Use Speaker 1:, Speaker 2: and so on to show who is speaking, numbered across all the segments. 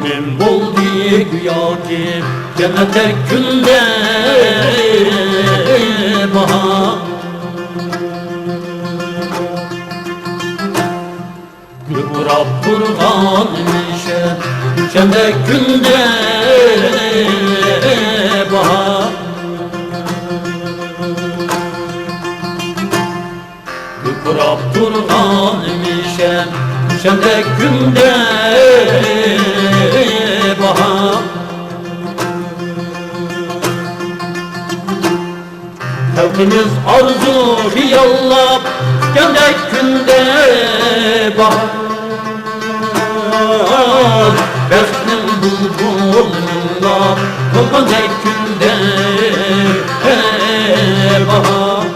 Speaker 1: Gönlüm oldu güya ki cennete günde bahar. Gürab kurban düşende günde bahar. Gürab kurban düşende günde bahar. Kalbimiz arzu hiyallap gene günde bahar. Beklim bulbulunla gene günde bahar.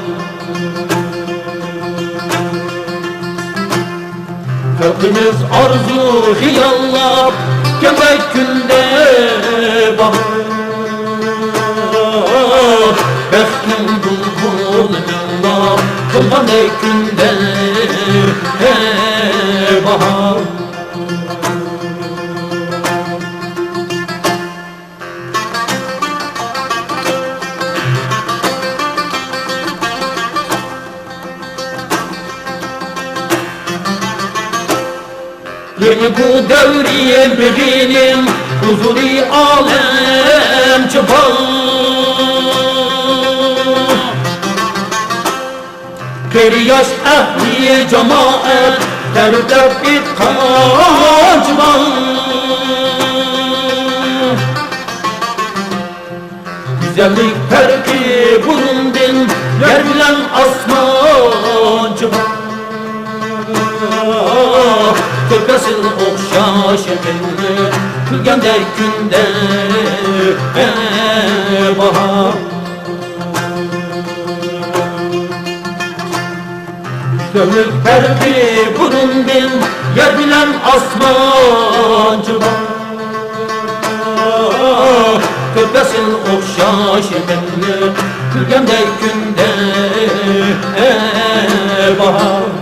Speaker 1: Kalbimiz arzu hiyallap gene günde bahar. Beklim bulbulunla gene günde bahar. Yeni bu devriye birinin huzuri alem çıpar. Bir yaş ehli cemaat derde bir kaçma. Güzellik terki bulundun yer bilen asman çıpar. Köpesin okşaş elini Külgende günde bahar. Gönül ferdi burundin yer bilen asmancı var. Köpesin okşaş elini Külgende günde bahar.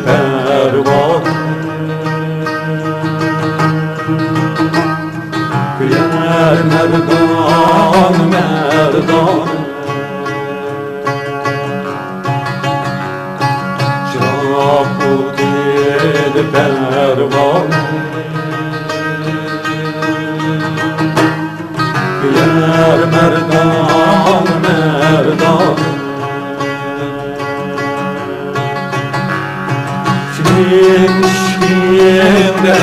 Speaker 2: Pervan Güler merdan merdan Şahut yedi pervan Güler merdan merdan Şiinde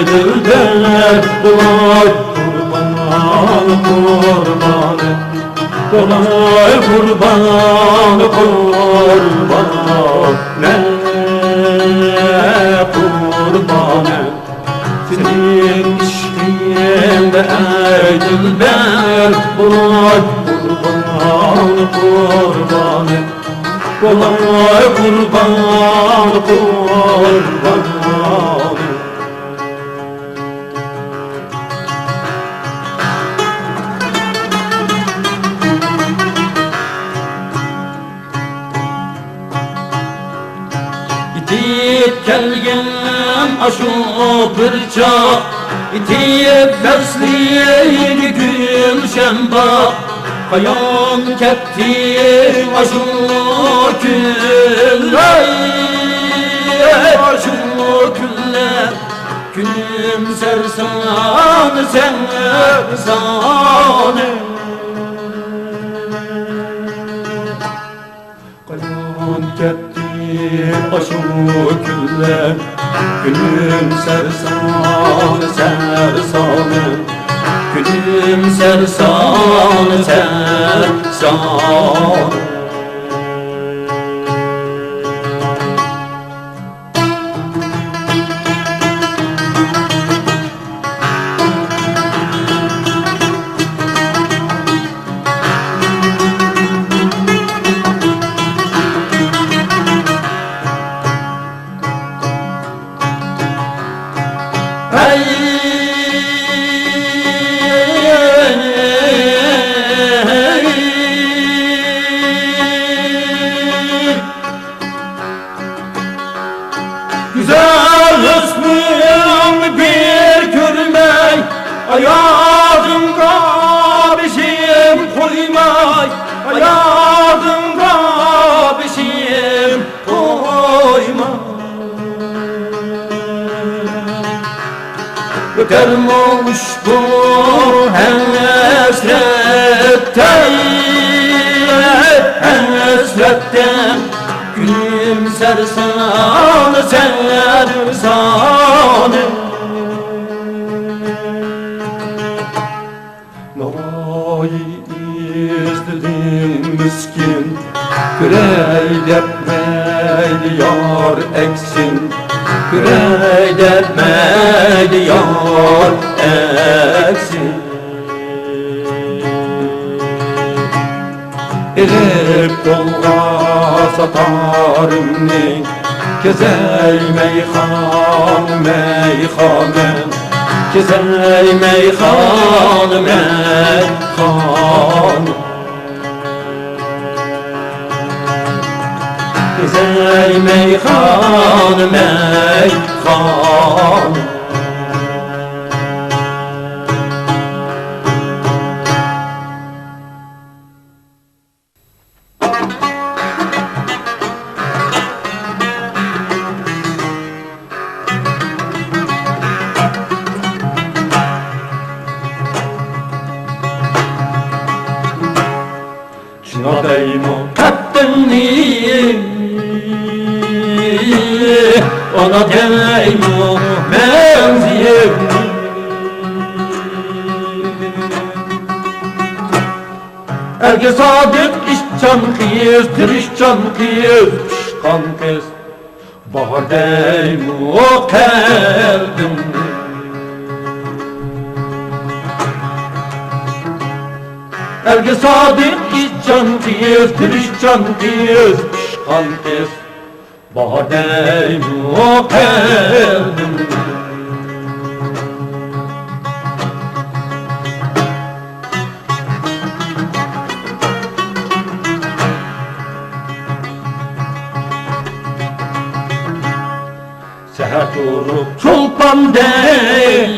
Speaker 2: dilder bulay kurban kurban Bulay kurban kurban Ne kurban Senin şiinde dilder bulay kurban kurban Kolay kurban kurban
Speaker 1: İtip gelgen aşu pırça İtip fesliye gülşemba Kayan ketti aşu küller Aşu küller Günüm sersan sen efsane
Speaker 2: Kayan ketti başı güller Gülüm sersan sersanı Gülüm sersan sersanı Güzel resmin bir görmek Ayağımda bişim koymay Ayağımda bişim koymay Ötermiş bu hasretten Gülüm sersanı sersanı Navayı izledim miskin Kürey depmeydi yar eksin Kürey depmeydi yar eksin Elip dolga satarım ne Gezey meyhan meyhane Gezey meyhan meyhane Gezey meyhan meyhane Şunadayım o kaptanıyım Ona deyim o mevziyim Erge sadık işcan kıyız, tirişcan kıyız Pişkan kız bahar deyim o kaldım Erge sadık işcan kıyız, tirişcan kıyız Pişkan kız bahar deyim o kaldım Seher durup çolpan dek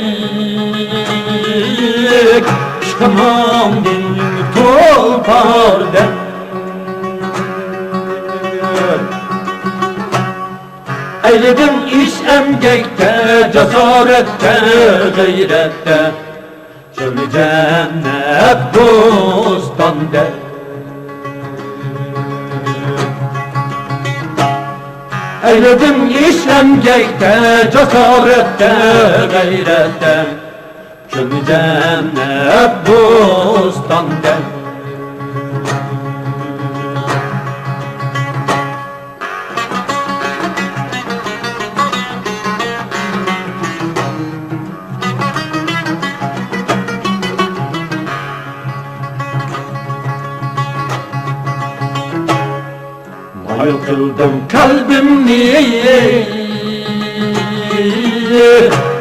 Speaker 2: Çıkamam dilim tolpar dek Eyledim iş emgekte, cesarette, gayrette Şöyle cennet bostanda Eyledim iş emgekte, cesarette, gayrette Şöyle cennet bostanda Ayıldım kalbimni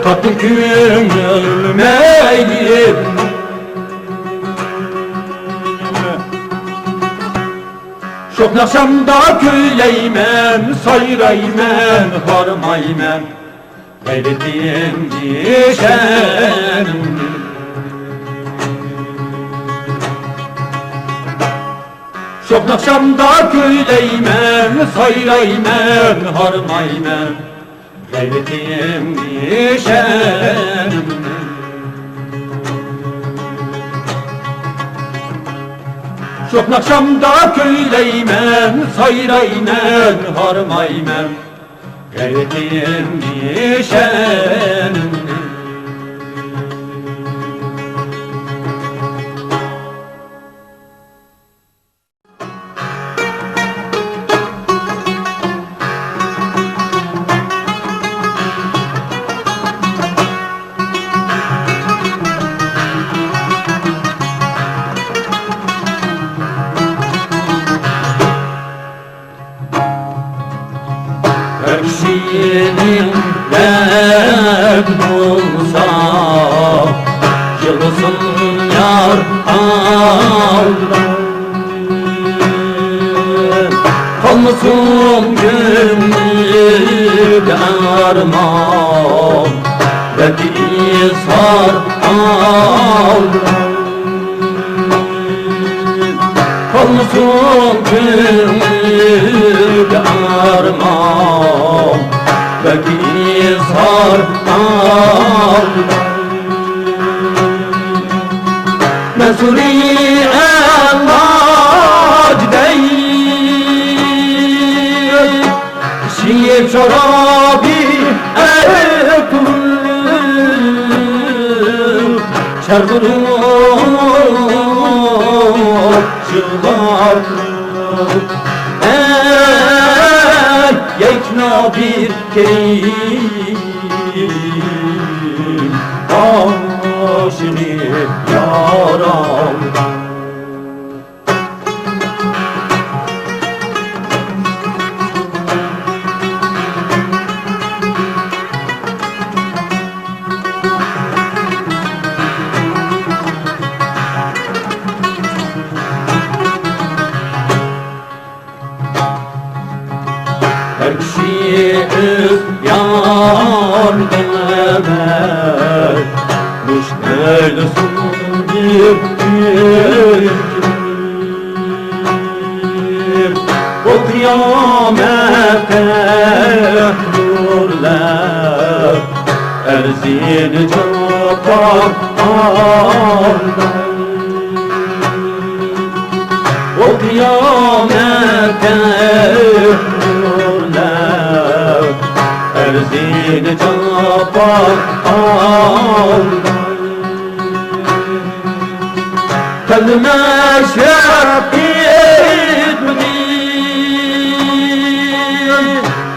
Speaker 2: Tatlı gönülmeyim Çok naşamda köyleymen, sayraymen, harmaymen Gayretim dişenim Çok nakşamda köyleymen, sayraymen, harmaymen Gayretim dişenim Çok nakşamda köyleymen, sayraymen, harmaymen, gayretim dişen. Öksinin dert bulsa yılsın yar ağlar. Kalmasın gönlümde armağan, belki sar ağlar. Kalmasın gönlümde armağan, belki sar ağlar. Mesuri emac değil, şiir şarabi ekul, çargırıp çılar. Ey yekna bir kerim, aşını yaramdan. Her kişi isyan demek, müşterlisin bir kim. O kıyamete nurlar, erzini çapar ağlar. O kıyamete nurlar, erzini çapar ağlar. Kendime şehit müdür,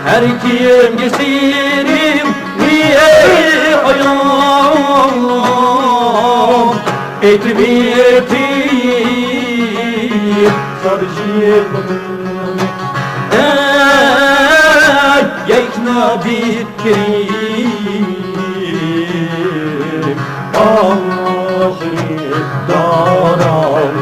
Speaker 2: her kim gesirim niye ayağım, etibir sarışık. Ey yekna bir kerim, aşık daram.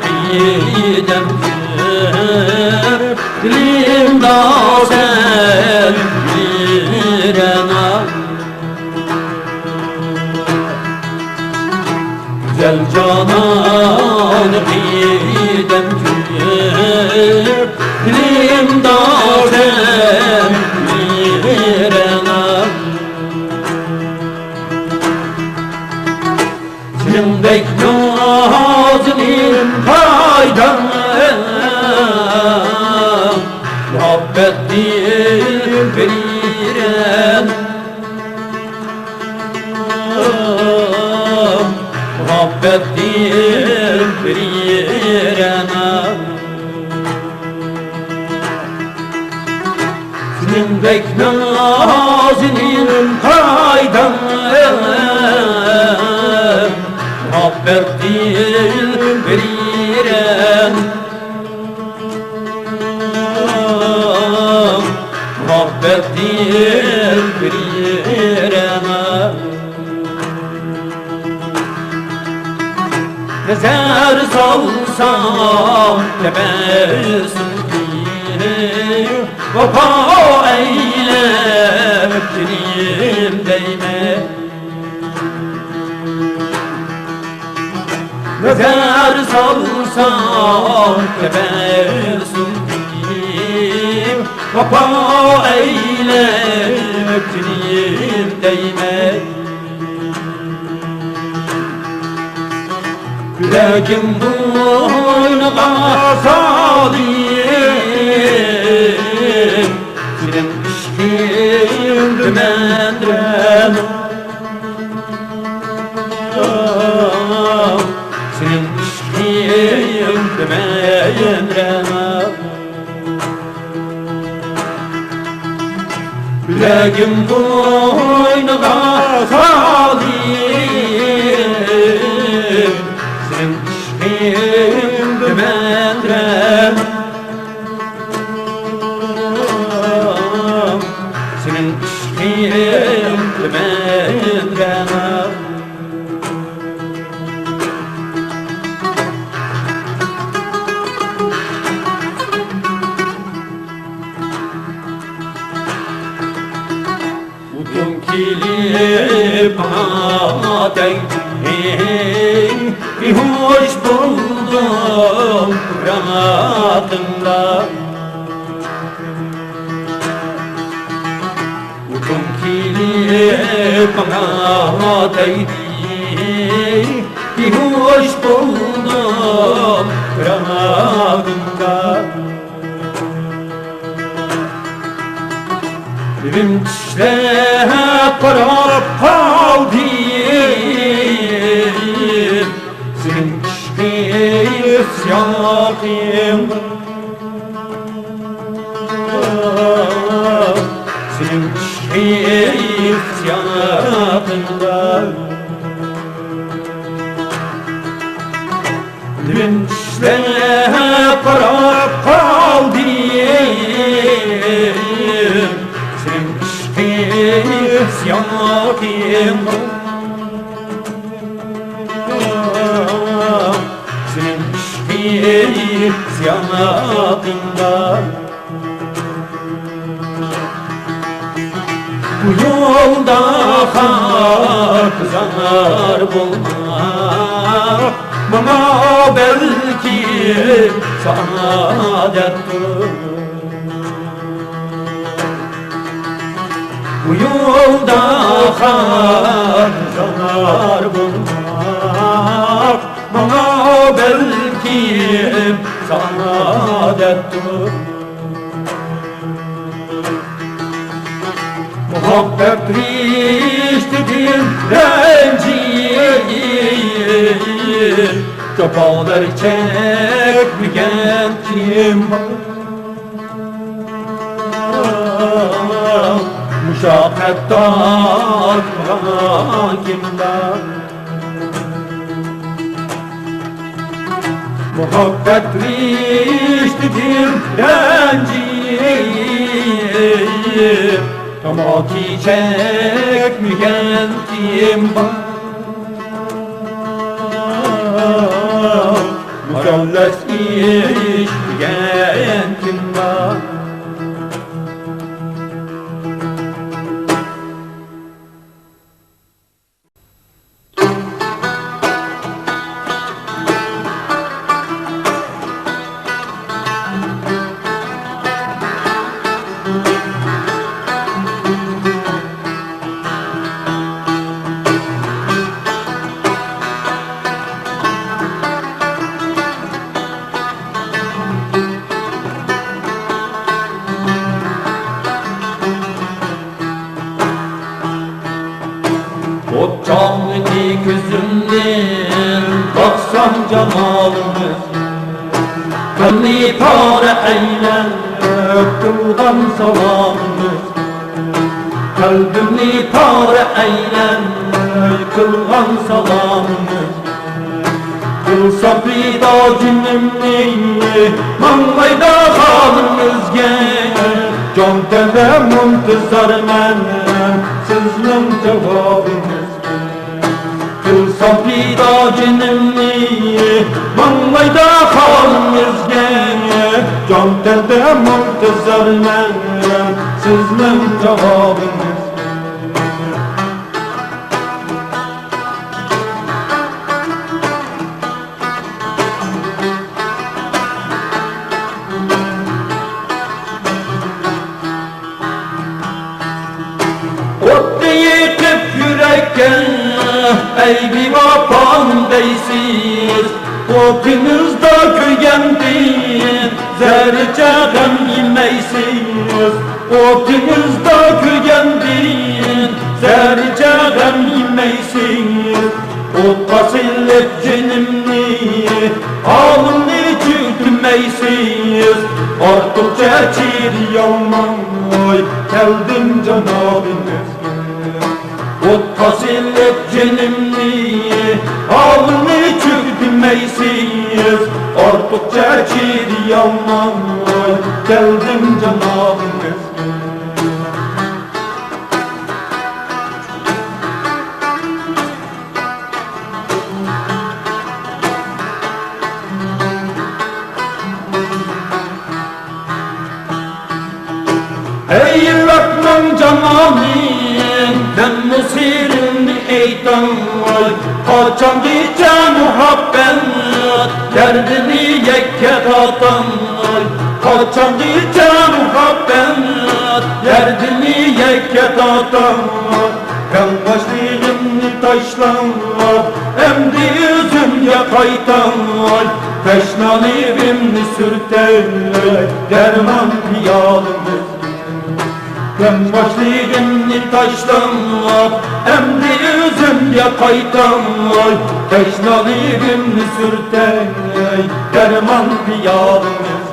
Speaker 1: qidem dilim da sen birena güzel canan qidem dilim da sen birena Sendek nazlim kaydan muhabbet dil veriren muhabbet dil veriren Sendek nazlim kaydan muhabbet dil veriren muhabbet dil veriren Nezer salsam tebessüm bir Vapa eylem dilim değme Nezer salsam tebessüm bir Vapa eylem dilim değme Yüreğim boynuna salayım Senin işkin dümendren Senin işkin dümendren Yüreğim boynuna salayım Senin işkin dümendren Senin işkin dümendren Udum kilip bana değdi Bir hoş buldum rahatında Udum kilip bana değdi Bir hoş buldum rahatında Benim çiçeğe kararıp kaldı Senin isyanın Senin isyanında Benim çiçeğe kararıp kaldı Senin isyanın Senin isyanında Bu yolda hak zarar bulmak Bana belki saadettir Bu yolda hak zarar bulmak Bana belki saadettir Muhabbet riştidir rencir Cefalar çekmeyen kim Müşakkattan kimler Muhabbet riştidir rencir Tamaki çekmeyen kim var Muhabbet
Speaker 2: Nefes işleyen kim var? O canlı gözümden baksam cemalımız, kalbi pare eyler kılgan salamımız, kalbimni pare eyler kılgan salamımız. Kılsam pida cümlemni mangayda halımızga, can teve muntazar men sizning cevabınız. Kılsam pida cümlemni mangayda halımızga, can teve muntazar men sizning cevabınız. Ey bir vatan deysiz, okunuzda köygendin, zerrece gam yemeysiz. Okunuzda köygendin, zerrece gam yemeysiz. O tasilip cinimni, alımni çürtmeysiz. Artık çerçir yaman, geldim canabiniz. O tasilip cinimni, alını çürtmeysiz. Artık çerçir yaman, geldim canabiniz. Ey Rahman cemalim, ben musirini eytan, kaçan gece muhabbet, derdini yekket atan. Kaçan gece muhabbet, derdini yekket atan. Ben başlığımni taşlan, emdi yüzümye kaytan. Peşnalivimni sürten, derman piyalımız. Ben başlığımni taşlanıp, emdi yüzümye kaytan. Peşnalivimni sürten, derman piyalımız.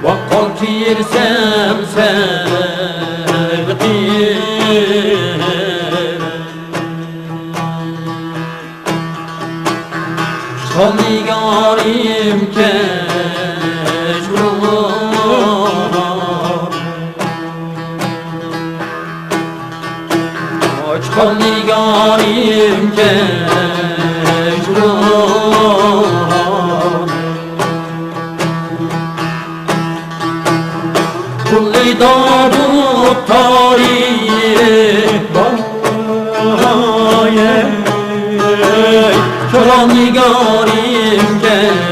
Speaker 2: Vakal kirsem sevgi, Şanigarim keşrullah, Şanigarim keşrullah. Kulli darut tarihi bahaye, Şoran nigarim keşrullah.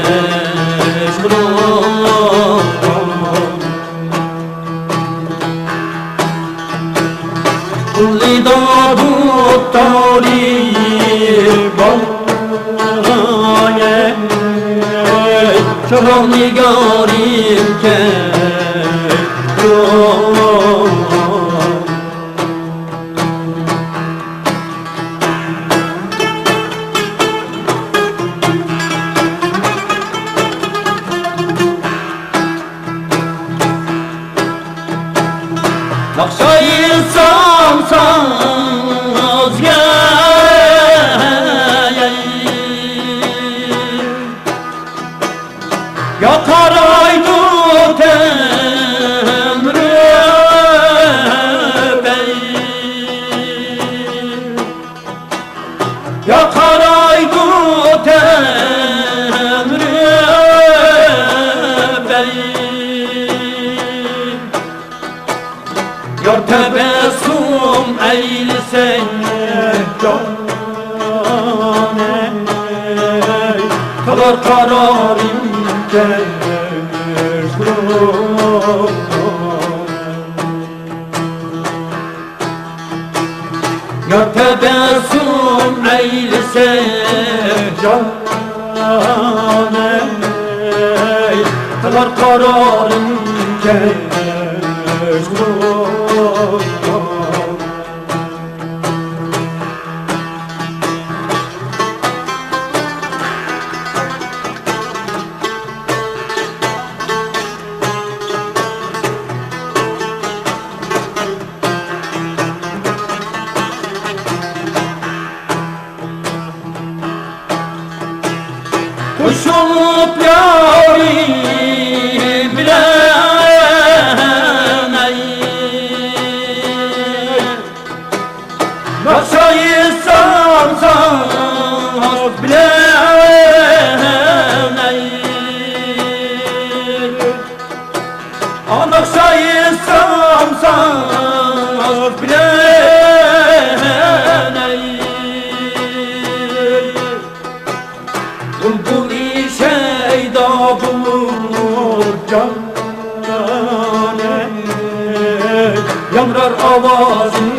Speaker 2: Kulli darut tarihi bahaye, Şoran nigarim keşrullah. Nakşayı samsaz yakaraydı temre bey, yakaraydı temre bey. Yar tebessüm eylesen cane, kalar kararım yar tebessüm eylesen cane, kalar kararım kuş olup yarim bilen ey, nakşayı samsaz bilen ey, nakşayı samsaz bilen ey. Bulbul-i şeyda bulur cane, yamrar avazın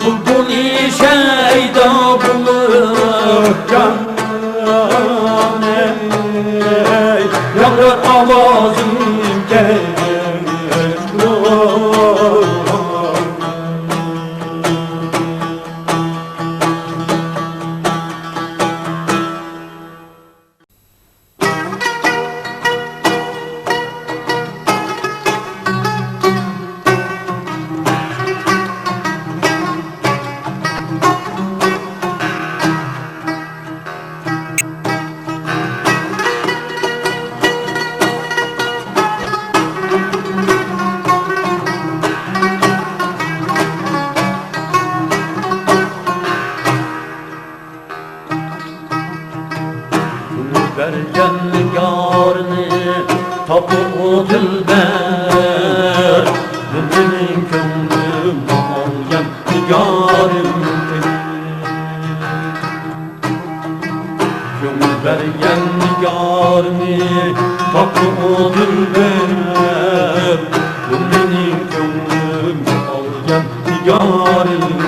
Speaker 2: Bulbul-i şeyda bulur cane, yamrar avazın vergen yarını tapu dilber, benim gönlüm algen yarım gönül vergen yarını tapu dilber, benim gönlüm algen yarım.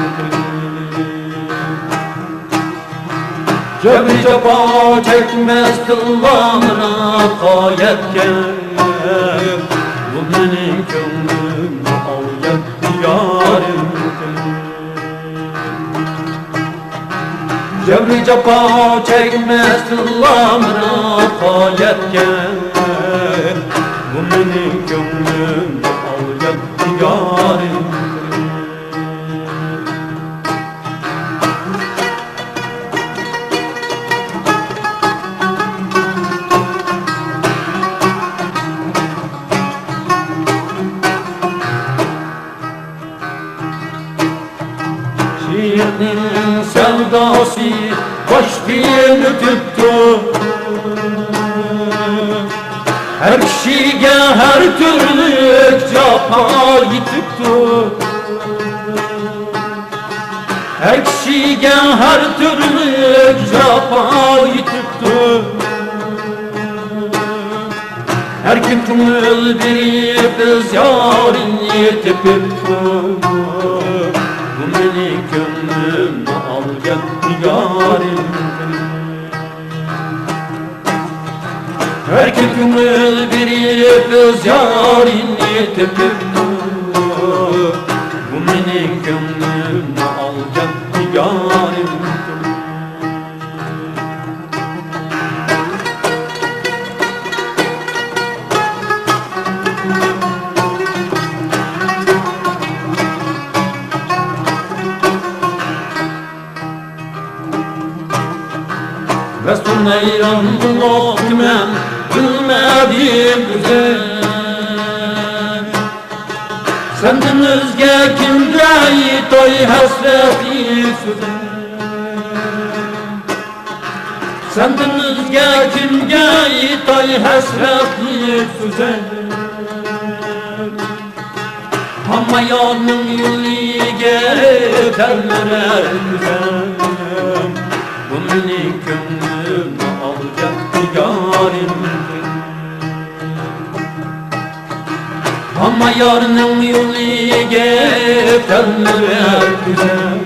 Speaker 2: Cebri cefa çekmez kıllamına kayetken, bu benim gönlüm algen yarim. Cebri cefa çekmez kıllamına kayetken, bu benim gönlüm algen yarim. Şiirinin sevdası baş dili tuttu, her kişiye her türlü cefayı tuttu, her kişiye her türlü cefayı tuttu. Her kim tümül bir biz yarın yetipiptu, bu benim gönlüm algen yarim. Her kim tümül bir biz yarın yetipiptu, bu benim gönlüm algen yarim. Resul neyran men bilmedim güzel. Senden özge kimge toy hasreti süzer. Senden özge kimge toy hasreti süzer. Ama yanım yülige terlere güzel. Bu minik gönlümü alacak yarimdir. Ama yarının yülige terlere güzel.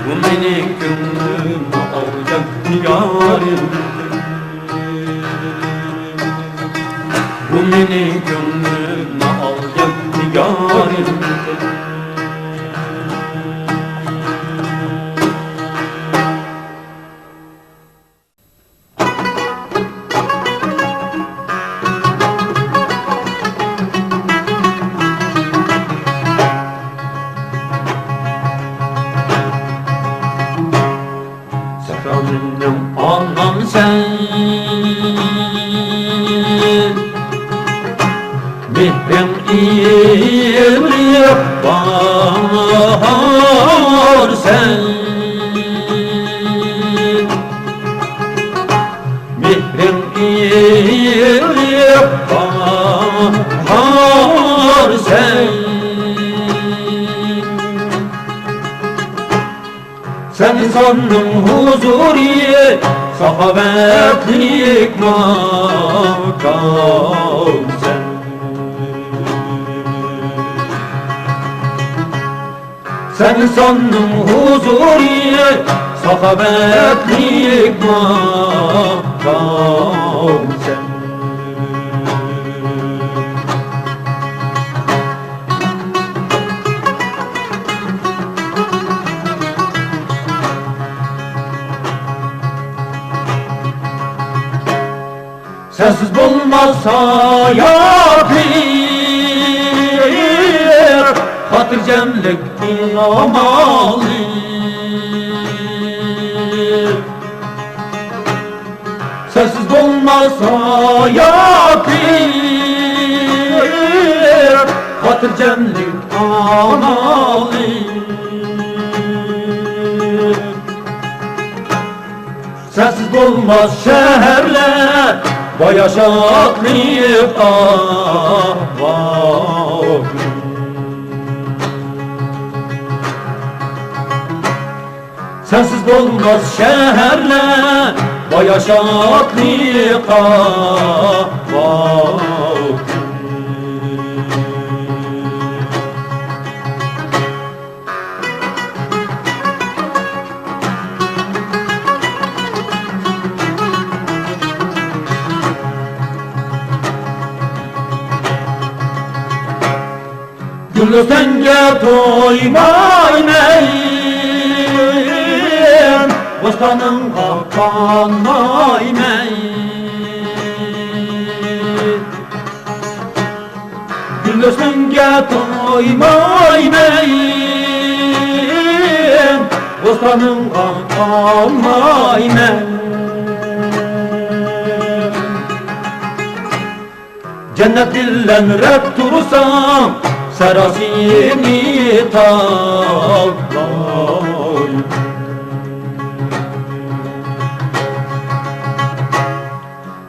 Speaker 2: Bu minik gönlümü alacak yarimdir. Bu minik gönlümü alacak yarimdir. Sefranım anam sen, mihrim iyilik var sen. Mihrim iyilik var sen. Sen sandım huzuriye, sahabetlik makam sen. Sen sandım huzuriye, sahabetlik makam sen. Sensiz bulmaz hayatır, hatır cemlik inamalı. Sensiz bulmaz hayatır, hatır cemlik amalı. Sensiz bulmaz şehirler, baya şadlık var. Sensiz bulmaz şehirler, baya şadlık var. Gülsenge toymaymen, bostanın kapanmaymen. Gülsenge toymaymen, bostanın kapanmaymen. Cennet dillen red dursam, serasini tavlay.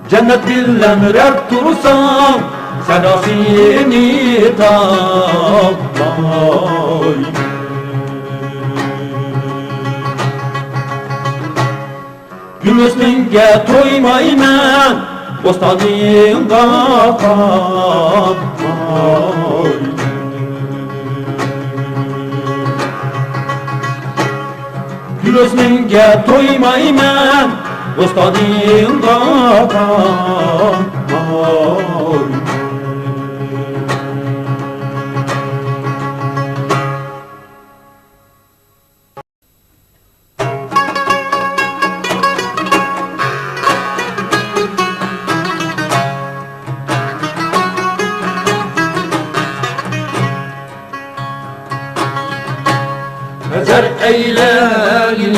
Speaker 2: Cennet billen red dursam, serasini tavlay. Gül üstünge toymaymen, bostanın kapanmay. Gül üstünge toymaymen, bostanın kapanmay. Ezer eyleyin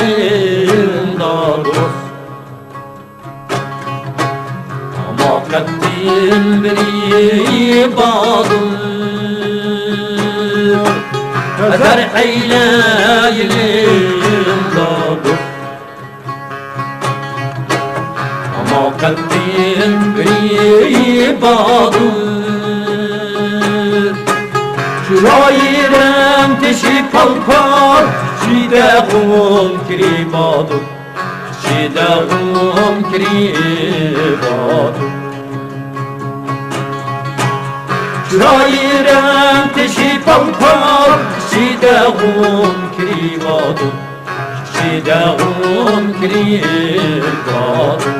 Speaker 2: dost,
Speaker 1: Kalbim bir ibadır Ezer eyleyim dadır Ama kalbim bir ibadır Şurayirem teşik kalkar Şidehum kiribadır Şidehum kiribadır Şurayirem teşik kalkar Şidehum kiribadır Şidehum kiribadır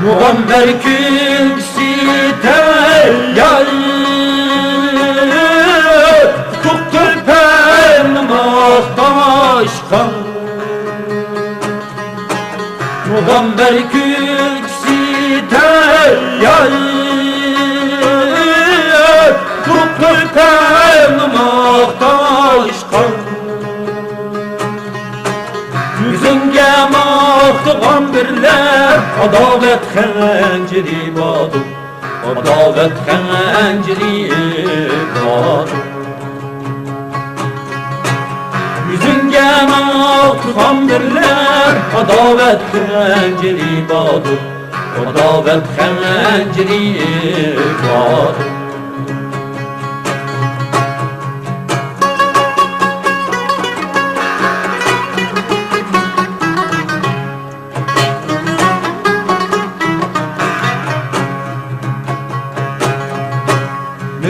Speaker 1: Muammer küksi teyyar Tuktur permahtaşkan Muammer küksi teyyar Tuktur permahtaşkan Yüzünge mahtıqan birler Adavet xənciri badır Adavet xənciri badır Yüzünge mahtıqan birler Adavet xənciri badır Adavet xənciri badır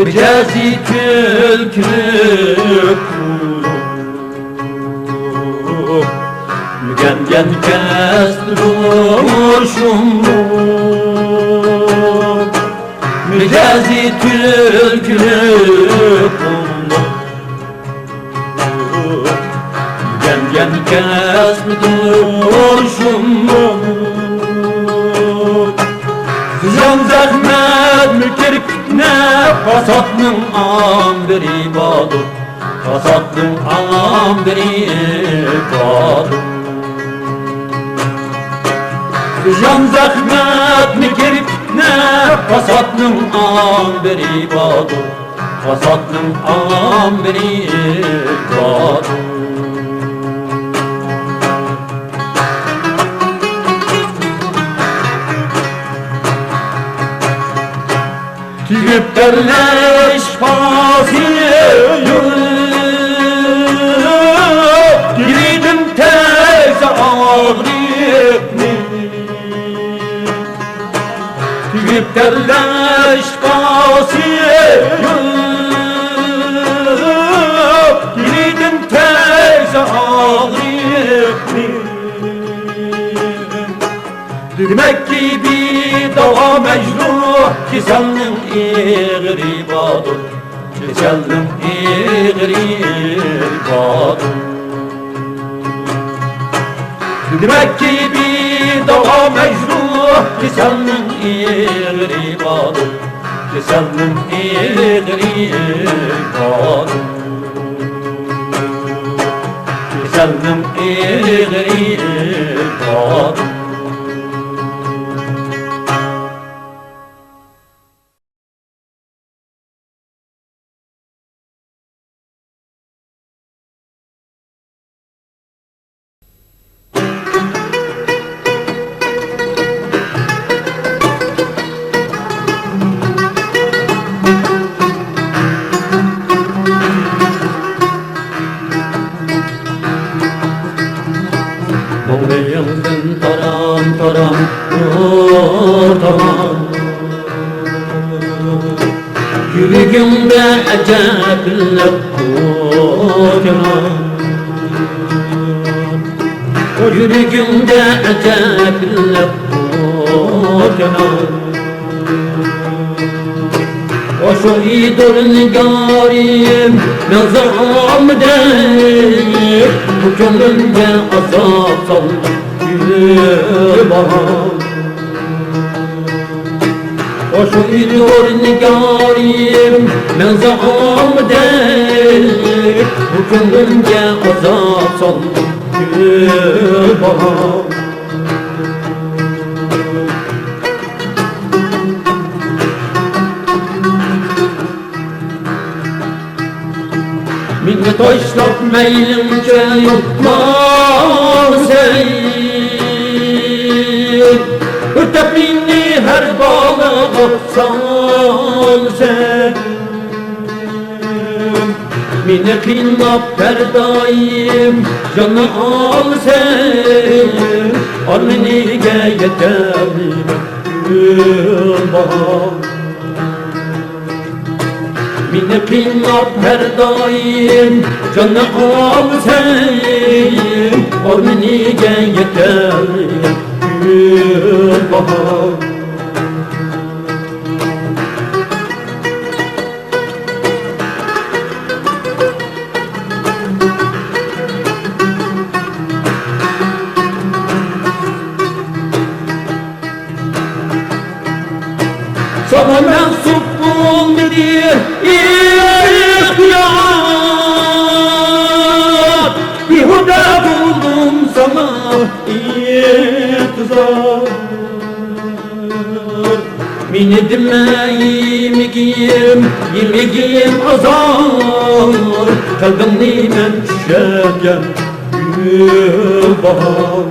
Speaker 1: Mücazi tülkünü kurup Mügengen kestiruşum Mücazi tülkünü kurup Mügengen kestiruşum Zan zahmet mülkir ne Fasatның ambiri badır Fasatның ambiri badır Can zahmet mi gerip ne Fasatның ambiri badır Fasatның ambiri badır Tüyüp derleş faziyim Giridim teyze ağrıyıpni Tüyüp derleş faziyim Giridim teyze ağrıyıpni Demek ki bir dava mecruh Kesellim iğri badır Kesellim iğri badır Demek ki bir dava mecruh Kesellim iğri badır Kesellim iğri badır Kesellim iğri badır Yıldın taram taram taram Yüreğimde acayip kocaman Yüreğimde acayip kocaman O şehidul nigarim nazam değil Bu gönlümde azap saldı gül bahar O Koşuyor nigarim men zaham değil. Bu gönlümce azap saldım gül bahar. Minnet taşlap meylimce yutmam sen. Örtep minni her bağla baksan sen. Minne kıynap her daim canı al sen. Armeni'ye yeter gül bahar. Minne kıynap her daim canı al sen. Armeni'ye yeter gül bahar. Sana mensup olmadır ihtiyar. Bihude buldum sana intizar. Minedime yemeğim azar. Kalbimni men düşerken gül bahar.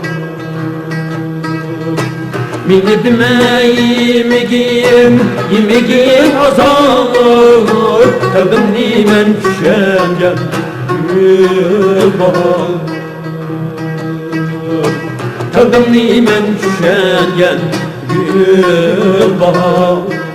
Speaker 1: Minedime yemeğim azar. Kalbimni men düşerken gül bahar. Kalbimni men düşerken gül bahar.